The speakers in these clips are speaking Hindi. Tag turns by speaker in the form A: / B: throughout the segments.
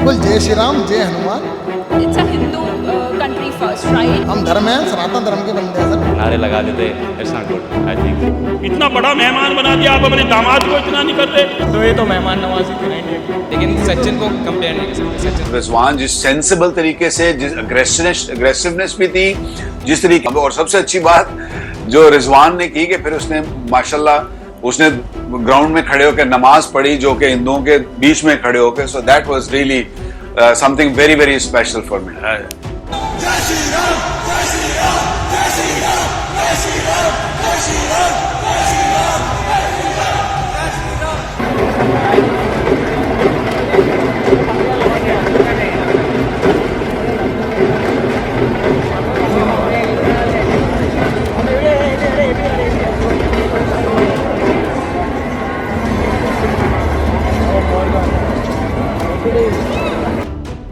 A: बिल्कुल, जय श्री राम, जय Hanuman.
B: It's a Hindu country first, right?
A: हम धर्म हैं, सनातन धर्म के बंदे हैं सर।
C: नारे लगा देते, it's not good I think.
D: इतना बड़ा मेहमान बना दिया, आप अपने दामाद को इतना नहीं करते।
E: तो ये तो मेहमान नवाजी थी ना इंडिया की। लेकिन सचिन को कंपेयर नहीं कर सकते। सचिन
F: रिजवान जिस सेंसिबल तरीके से, जिस अग्रेसिवनेस भी थी, जिस तरीके, और सबसे अच्छी बात जो रिजवान ने की कि फिर उसने माशाल्लाह उसने ग्राउंड में खड़े होकर नमाज पढ़ी, जो कि हिंदुओं के बीच में खड़े होकर, so that was really something very very special for me.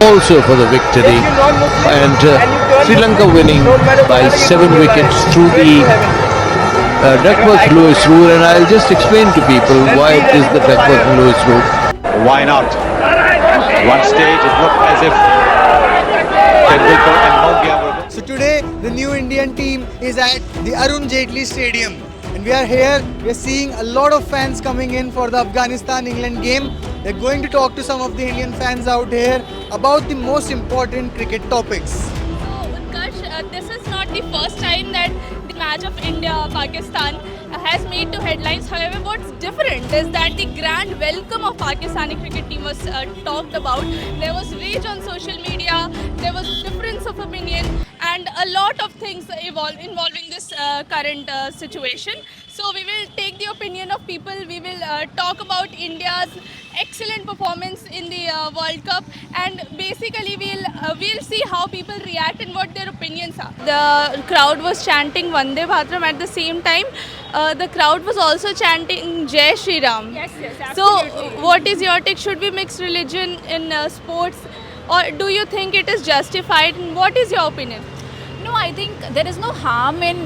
G: Also for the victory, and Sri Lanka winning by 7 wickets through the Duckworth-Lewis rule, and I'll just explain to people why it is the Duckworth-Lewis rule.
H: Why not? One stage it looked as if Tendulkar and Mongia were.
I: So today the new Indian team is at the Arun Jaitley Stadium, and we are here. We are seeing a lot of fans coming in for the Afghanistan-England game. They're going to talk to some of the Indian fans out here about the most important cricket topics.
B: So, Utkarsh, this is not the first time that the match of India-Pakistan has made two headlines. However, what's different is that the grand welcome of Pakistani cricket team was talked about. There was rage on social media, there was difference of opinion, and a lot of things involving this current situation. So we will take the opinion of people. We will talk about India's excellent performance in the World Cup, and basically we'll see how people react and what their opinions are. The crowd was chanting Vande Bhatram at the same time. The crowd was also chanting Jai Shri Ram.
J: Yes, absolutely.
B: So what is your take? Should we mix religion in sports, or do you think it is justified? What is your opinion?
J: No, I think there is no harm in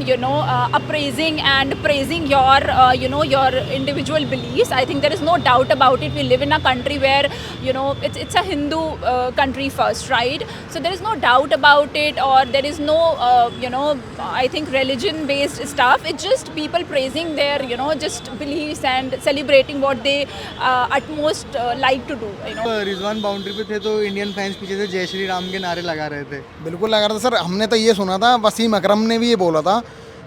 J: appraising and praising your your individual beliefs. I think there is no doubt about it. We live in a country where it's a Hindu country first, right? So there is no doubt about it, or there is no I think religion based stuff. It's just people praising their just beliefs and celebrating what they utmost like to do.
I: Rizwan boundary पे थे तो इंडियन फैंस पीछे से जय श्री राम के नारे लगा रहे थे।
A: बिल्कुल लगा रहा था सर। हमने तो ये सुना था, वसीम अकरम ने भी ये बोला था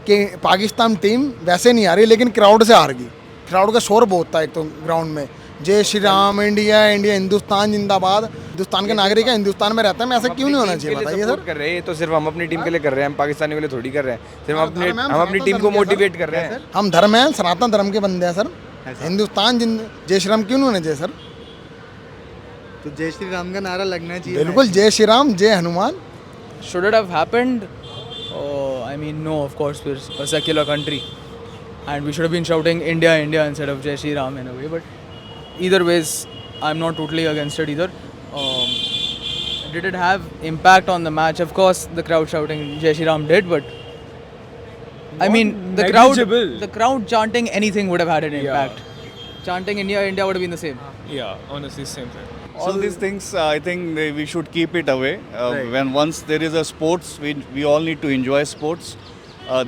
A: कि पाकिस्तान टीम वैसे नहीं आ रही, लेकिन क्राउड से हार गई। क्राउड का शोर बहुत था एक तो ग्राउंड में, जय श्री राम, इंडिया इंडिया, हिंदुस्तान जिंदाबाद। हिंदुस्तान के नागरिक है, हिंदुस्तान में रहता है, मैं ऐसा क्यों नहीं होना चाहिए बताइए सर।
E: कर रहे हैं तो सिर्फ हम अपनी टीम के लिए कर रहे हैं, हम पाकिस्तानी के लिए थोड़ी कर रहे हैं। सिर्फ हम अपनी टीम को मोटिवेट कर रहे हैं।
A: हम धर्म हैं, सनातन धर्म के बंदे हैं सर। हिंदुस्तान जय श्री राम क्यों नहीं होना चाहिए सर।
I: तो जय श्री राम का नारा लगना चाहिए।
A: बिल्कुल, जय श्री राम, जय Hanuman.
E: Should it have happened? I mean, no, of course, we're a secular country, and we should have been shouting India, India instead of Jai Shri Ram in a way. But either ways, I'm not totally against it either. Did it have impact on the match? Of course, the crowd shouting Jai Shri Ram did, but I mean, the crowd chanting anything would have had an impact. Chanting India, India would have been the same.
D: Yeah, honestly, same thing.
H: All these things, I think we should keep it away. When once there is a sports, we all need to enjoy sports.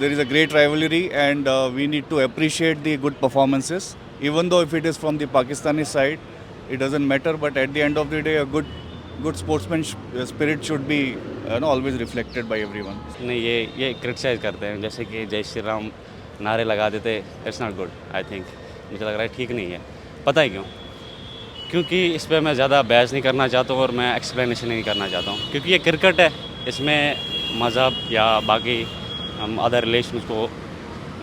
H: There is a great rivalry, and we need to appreciate the good performances. Even though if it is from the Pakistani side, it doesn't matter. But at the end of the day, a good sportsman spirit should be always reflected by everyone.
C: नहीं, ये क्रिटिसाइज करते हैं, जैसे कि जय श्री राम नारे लगा देते, it's not good I think. मुझे लग रहा है ठीक नहीं है। पता है क्यों? क्योंकि इस पर मैं ज़्यादा बहस नहीं करना चाहता हूँ और मैं एक्सप्लेनेशन नहीं करना चाहता हूँ, क्योंकि ये क्रिकेट है, इसमें मज़हब या बाकी अदर रिलेशन को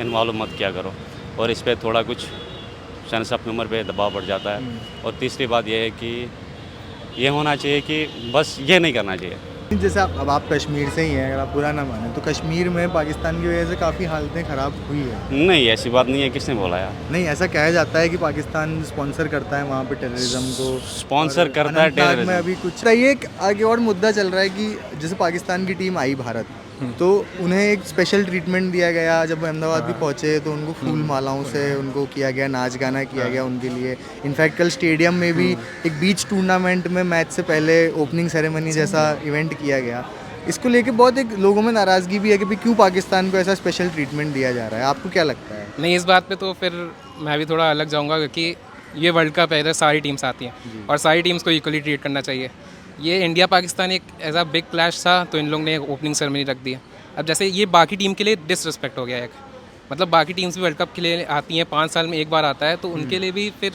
C: इन्वॉल्व मत किया करो, और इस पर थोड़ा कुछ सेंस ऑफ ह्यूमर पे दबाव बढ़ जाता है। और तीसरी बात यह है कि ये होना चाहिए कि बस ये नहीं करना चाहिए।
I: जैसे अब आप कश्मीर से ही हैं, अगर आप बुरा ना माने तो कश्मीर में पाकिस्तान की वजह से काफ़ी हालतें ख़राब हुई है।
C: नहीं, ऐसी बात नहीं है, किसने बोला यार?
I: नहीं, ऐसा कहा जाता है कि पाकिस्तान स्पॉन्सर करता है वहाँ पे टेररिज्म को,
C: स्पॉन्सर करता है टेररिज्म
I: में। अभी कुछ ये एक आगे और मुद्दा चल रहा है कि जैसे पाकिस्तान की टीम आई भारत, तो उन्हें एक स्पेशल ट्रीटमेंट दिया गया जब अहमदाबाद भी पहुंचे, तो उनको फूल मालाओं से उनको किया गया, नाच गाना किया गया उनके लिए। इनफैक्ट कल स्टेडियम में भी एक बीच टूर्नामेंट में मैच से पहले ओपनिंग सेरेमनी जैसा इवेंट किया गया। इसको लेके बहुत एक लोगों में नाराज़गी भी है कि भाई क्यों पाकिस्तान को ऐसा स्पेशल ट्रीटमेंट दिया जा रहा है। आपको क्या लगता है?
K: नहीं, इस बात पे तो फिर मैं भी थोड़ा अलग जाऊंगा, क्योंकि ये वर्ल्ड कप है, इधर सारी टीम्स आती हैं और सारी टीम्स को इक्वली ट्रीट करना चाहिए। ये इंडिया पाकिस्तान एक ऐसा बिग क्लैश था, तो इन लोगों ने एक ओपनिंग सेरेमनी रख दी है। अब जैसे ये बाकी टीम के लिए डिसरिस्पेक्ट हो गया है, मतलब बाकी टीम्स भी वर्ल्ड कप के लिए आती हैं, 5 साल में एक बार आता है, तो उनके लिए भी फिर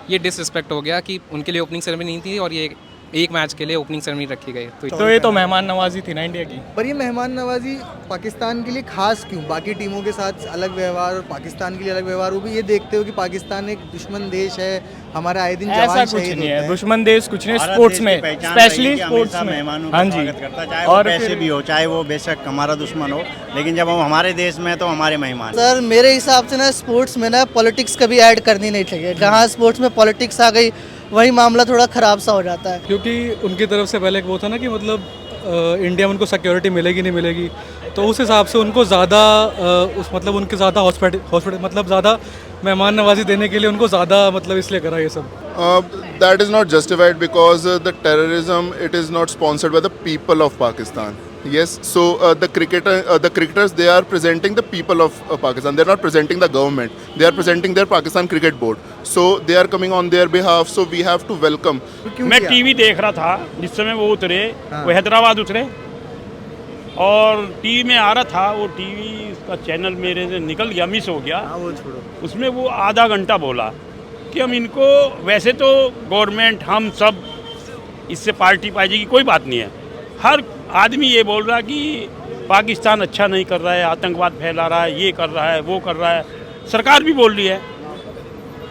K: ये डिसरिस्पेक्ट हो गया कि उनके लिए ओपनिंग सेरेमनी नहीं थी और ये एक मैच के लिए ओपनिंग सेरेमनी रखी गई।
E: तो ये तो मेहमान नवाजी थी ना इंडिया की।
I: पर ये मेहमान नवाजी पाकिस्तान के लिए खास क्यों? बाकी टीमों के साथ अलग व्यवहार और पाकिस्तान के लिए अलग व्यवहार, वो भी ये देखते हो कि पाकिस्तान एक दुश्मन देश है, हमारे आए दिन जवान
E: ऐसा कुछ
I: शहीद
E: नहीं
I: होते
E: है,
I: हैं।
E: दुश्मन देश कुछ नहीं, स्पोर्ट्स में स्पेशली स्पोर्ट्स में। हाँ जी,
L: और पैसे भी हो, चाहे वो बेशक हमारा दुश्मन हो, लेकिन जब हम हमारे देश में तो हमारे मेहमान।
M: सर मेरे हिसाब से ना स्पोर्ट्स में ना पॉलिटिक्स कभी ऐड करनी नहीं चाहिए। जहाँ स्पोर्ट्स में पॉलिटिक्स आ गई वही मामला थोड़ा ख़राब सा हो जाता है।
E: क्योंकि उनकी तरफ से पहले एक वो था ना कि मतलब इंडिया में उनको सिक्योरिटी मिलेगी नहीं मिलेगी, तो उस हिसाब से उनको ज़्यादा उस मतलब उनके ज़्यादा हॉस्पिटल मतलब ज़्यादा मेहमान नवाजी देने के लिए उनको ज़्यादा मतलब इसलिए करा ये सब।
N: That is not justified because the terrorism, it is not sponsored by the people of Pakistan. Yes, so the cricketers, they are presenting the people of Pakistan. They are not presenting the government. They are presenting their Pakistan Cricket Board. So they are coming on their behalf. So we have to welcome.
D: मैं टीवी देख रहा था जिस समय वो उतरे, वो हैदराबाद उतरे और टीवी में आ रहा था, वो टीवी का चैनल मेरे से निकल गया, मिस हो गया।
I: वो छोड़ो,
D: उसमें वो आधा घंटा बोला कि हम इनको, वैसे तो गवर्नमेंट हम सब इससे पार्टी पाएगी, कोई बात नहीं है। हर आदमी ये बोल रहा है कि पाकिस्तान अच्छा नहीं कर रहा है, आतंकवाद फैला रहा है, ये कर रहा है, वो कर रहा है। सरकार भी बोल रही है,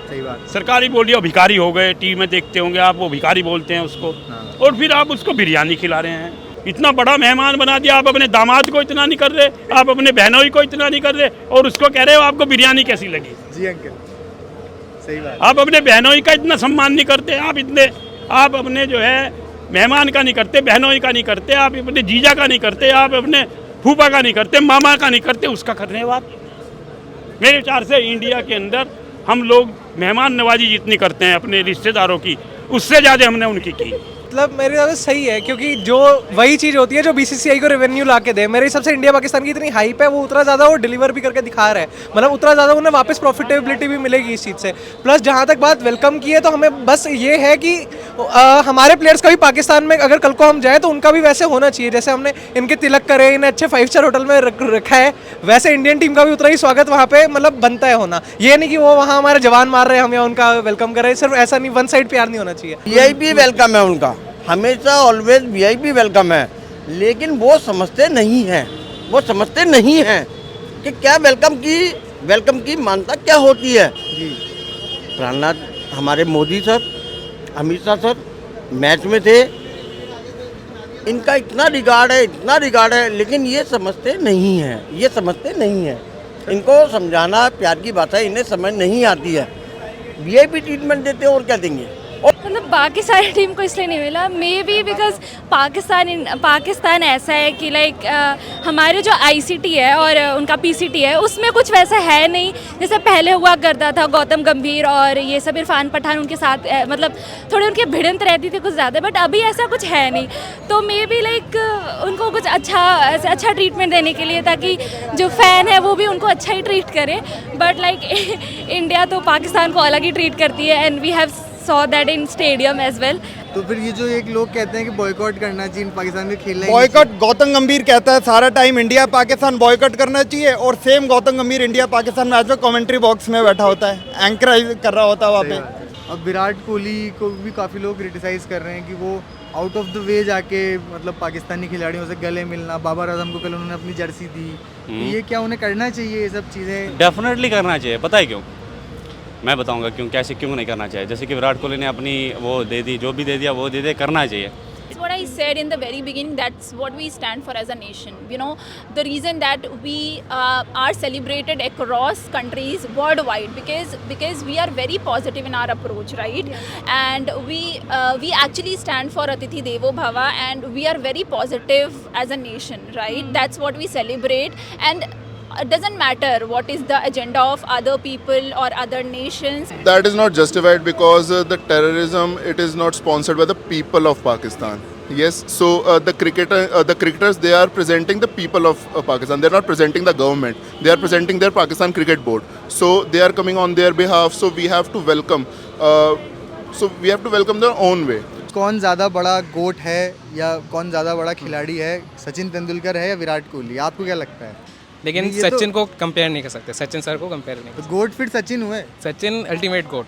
I: सही बात।
D: सरकार ही बोल रही है। और भिखारी हो गए, टीवी में देखते होंगे आप, वो भिखारी बोलते हैं उसको, और फिर आप उसको बिरयानी खिला रहे हैं। इतना बड़ा मेहमान बना दिया, आप अपने दामाद को इतना नहीं कर रहे, आप अपने बहनोई को इतना नहीं कर रहे, और उसको कह रहे हो आपको बिरयानी कैसी लगी।
I: जी अंकल, सही बात।
D: आप अपने बहनोई का इतना सम्मान नहीं करते, आप अपने जो है मेहमान का नहीं करते, बहनोई का नहीं करते, आप अपने जीजा का नहीं करते, आप अपने फूफा का नहीं करते, मामा का नहीं करते, उसका कर रहे हैं बात। मेरे विचार से इंडिया के अंदर हम लोग मेहमान नवाजी जितनी करते हैं अपने रिश्तेदारों की, उससे ज़्यादा हमने उनकी की।
E: मतलब मेरे हिसाब से सही है, क्योंकि जो वही चीज़ होती है जो बीसीसीआई को रेवेन्यू ला के दे। मेरे हिसाब से इंडिया पाकिस्तान की इतनी हाइप है, वो उतना ज़्यादा वो डिलीवर भी करके दिखा रहा है, मतलब उतना ज़्यादा उन्हें वापस प्रॉफिटेबिलिटी भी मिलेगी इस चीज़ से। प्लस जहाँ तक बात वेलकम की है, तो हमें बस ये है कि हमारे प्लेयर्स का भी पाकिस्तान में अगर कल को हम जाए तो उनका भी वैसे होना चाहिए, जैसे हमने इनके तिलक करे, इन्हें अच्छे 5 स्टार होटल में रखा है, वैसे इंडियन टीम का भी उतना ही स्वागत वहाँ पे मतलब बनता है होना। ये नहीं कि वो वहाँ हमारे जवान मार रहे हैं हम या उनका वेलकम कर रहे हैं, सिर्फ ऐसा नहीं, वन साइड प्यार नहीं होना चाहिए।
M: वीआईपी वेलकम है उनका, हमेशा ऑलवेज वीआईपी वेलकम है, लेकिन वो समझते नहीं हैं, वो समझते नहीं हैं कि क्या वेलकम की मान्यता क्या होती है। प्रहलाद हमारे Modi sir, Amit Shah sir match में थे, इनका इतना रिगार्ड है, लेकिन ये समझते नहीं हैं, इनको समझाना प्यार की बात है, इन्हें समझ नहीं आती है। वीआईपी ट्रीटमेंट देते और क्या देंगे।
B: मतलब बाकी सारी टीम को इसलिए नहीं मिला, मे बी बिकॉज पाकिस्तान ऐसा है कि लाइक हमारे जो आईसीटी है और उनका पीसीटी है उसमें कुछ वैसा है नहीं जैसे पहले हुआ करता था। गौतम गंभीर और ये सब इरफान पठान उनके साथ मतलब थोड़ी उनकी भिड़ंत रहती थी कुछ ज़्यादा, बट अभी ऐसा कुछ है नहीं। तो मे बी लाइक उनको कुछ अच्छा ट्रीटमेंट देने के लिए, ताकि जो फ़ैन है वो भी उनको अच्छा ही ट्रीट करे। बट लाइक इंडिया तो पाकिस्तान को अलग ही ट्रीट करती है, and we have saw that in stadium as well.
I: तो फिर ये जो एक लोग कहते हैं कि बॉयकॉट करना चाहिए, पाकिस्तान में खेलना ही
A: बॉयकॉट, गौतम गंभीर कहता है सारा टाइम इंडिया पाकिस्तान बॉयकॉट करना चाहिए, और सेम गौतम गंभीर इंडिया पाकिस्तान मैच में कमेंट्री बॉक्स में बैठा होता है, एंकराइज कर रहा होता है वहाँ पे।
I: अब विराट कोहली को भी काफ़ी लोग क्रिटिसाइज़ कर रहे हैं कि वो आउट ऑफ द वे जाके मतलब पाकिस्तानी खिलाड़ियों से गले मिलना, बाबर आजम को कल उन्होंने अपनी जर्सी दी, तो ये क्या उन्हें करना चाहिए ये सब चीज़ें?
C: डेफिनेटली करना चाहिए। पता है क्यों? मैं बताऊंगा क्यों, कैसे क्यों नहीं करना चाहिए। जैसे कि विराट कोहली ने अपनी वो दे दी, जो भी दे दिया वो दे दे, करना चाहिए।
J: what I said in the very beginning. That's what we stand for as a nation. You know, the reason that we are celebrated across countries worldwide because we are very positive in our approach, right? And we actually stand for Atithi Devo Bhava, and we are very positive as a nation, right? That's what we celebrate, and it doesn't matter what is the agenda of other people or other nations.
N: That is not justified because the terrorism, it is not sponsored by the people of Pakistan. Yes, so the cricketers, they are presenting the people of Pakistan. They are not presenting the government. They are presenting their Pakistan Cricket Board. So they are coming on their behalf. So we have to welcome. Their own way.
I: कौन ज़्यादा बड़ा गोट है या कौन ज़्यादा बड़ा खिलाड़ी है, सचिन तेंदुलकर है या विराट कोहली? आपको क्या लगता है?
K: लेकिन सचिन को कंपेयर नहीं कर सकते, सचिन सर को कंपेयर नहीं।
I: तो गोट फिर सचिन हुए?
K: सचिन अल्टीमेट गोट।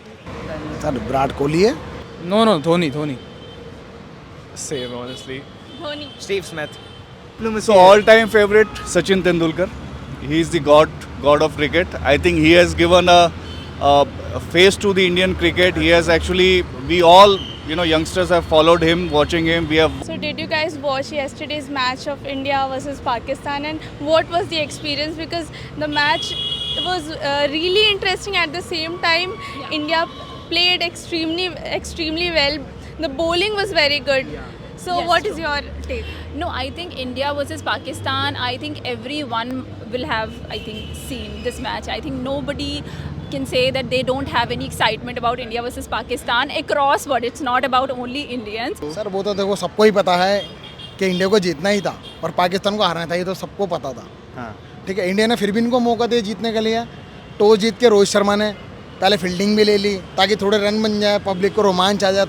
A: सर विराट कोहली है?
E: No, Dhoni.
H: Same, honestly.
B: Dhoni.
E: Steve Smith.
H: So all-time favorite Sachin Tendulkar. He is the god of cricket. I think he has given a face to the Indian cricket. He has actually, we all, youngsters have followed him, watching him.
B: So did you guys watch yesterday's match of India versus Pakistan, and what was the experience? Because the match was really interesting. At the same time, India played extremely well. The bowling was very good. So
J: Yes,
B: what is
J: true.
B: your take?
J: No, I think India versus Pakistan, I think everyone will have, seen this match. I think nobody can say that they don't have any excitement about India versus Pakistan across world. It's not about only Indians.
A: Sir वो तो देखो सबको ही पता है कि इंडिया को जीतना ही था और पाकिस्तान को हारना था, ये तो सबको पता था। हाँ ठीक है, इंडिया ने फिर भी इनको मौका दिया जीतने के लिए। टॉस जीत के रोहित शर्मा ने पहले फील्डिंग भी ले ली ताकि थोड़े रन बन जाए, पब्लिक को रोमांच आ जाए,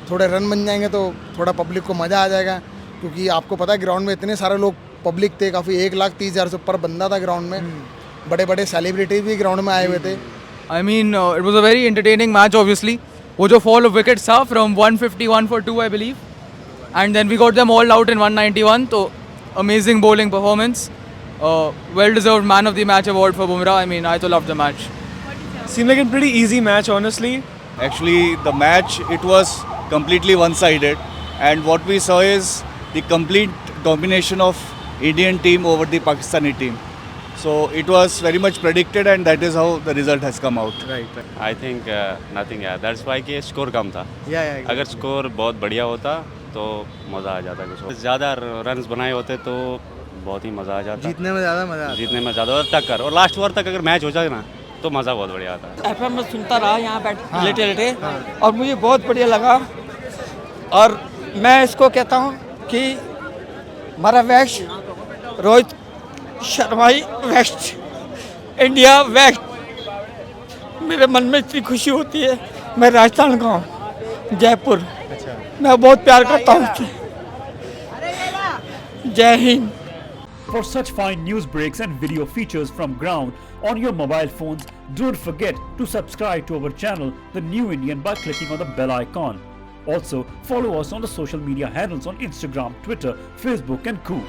A: थोड़े रन बन जाएंगे तो थोड़ा पब्लिक को मज़ा आ जाएगा। क्योंकि आपको पता है ग्राउंड में इतने सारे लोग पब्लिक थे, काफ़ी 1,30,000 से ऊपर बंदा था ग्राउंड में, बड़े सेलिब्रिटी भी ग्राउंड में आए हुए थे।
E: I mean, it was a very entertaining match, obviously. वो जो fall of wickets था from 151 for 2, I believe, and then we got them all out in 191. So amazing bowling performance. Well-deserved man of the match award for Bumrah. I mean, I also loved the match.
H: Seemed like a pretty easy match, honestly. Actually, the match, it was completely one-sided, and what we saw is the complete domination of Indian team over the Pakistani team. So it was very much predicted, and that is how the result has come out.
C: Right. I think nothing. Yeah, that's why कि स्कोर कम था।
I: Yeah.
C: अगर स्कोर बहुत बढ़िया होता तो मज़ा आ जाता कुछ। ज़्यादा रन्स बनाए होते तो बहुत ही मज़ा आ जाता।
I: जीतने में ज़्यादा मज़ा आता।
C: जीतने में ज़्यादा और टक्कर, और लास्ट ओवर तक अगर मैच हो जाए ना तो मज़ा बहुत बढ़िया आता है।
O: FM में सुनता रहा यहाँ लेटे और मुझे बहुत बढ़िया लगा, और मैं इसको कहता हूँ कि हमारा वेस्ट रोहित शर्मा ही वेस्ट, इंडिया वेस्ट। मेरे मन में इतनी खुशी होती है। मैं राजस्थान का हूँ, जयपुर। मैं बहुत प्यार करता हूँ उससे। जय Hind.
P: For such fine news breaks and video features from ground on your mobile phones, don't forget to subscribe to our channel, The New Indian, by clicking on the bell icon. Also, follow us on the social media handles on Instagram, Twitter, Facebook and Coup.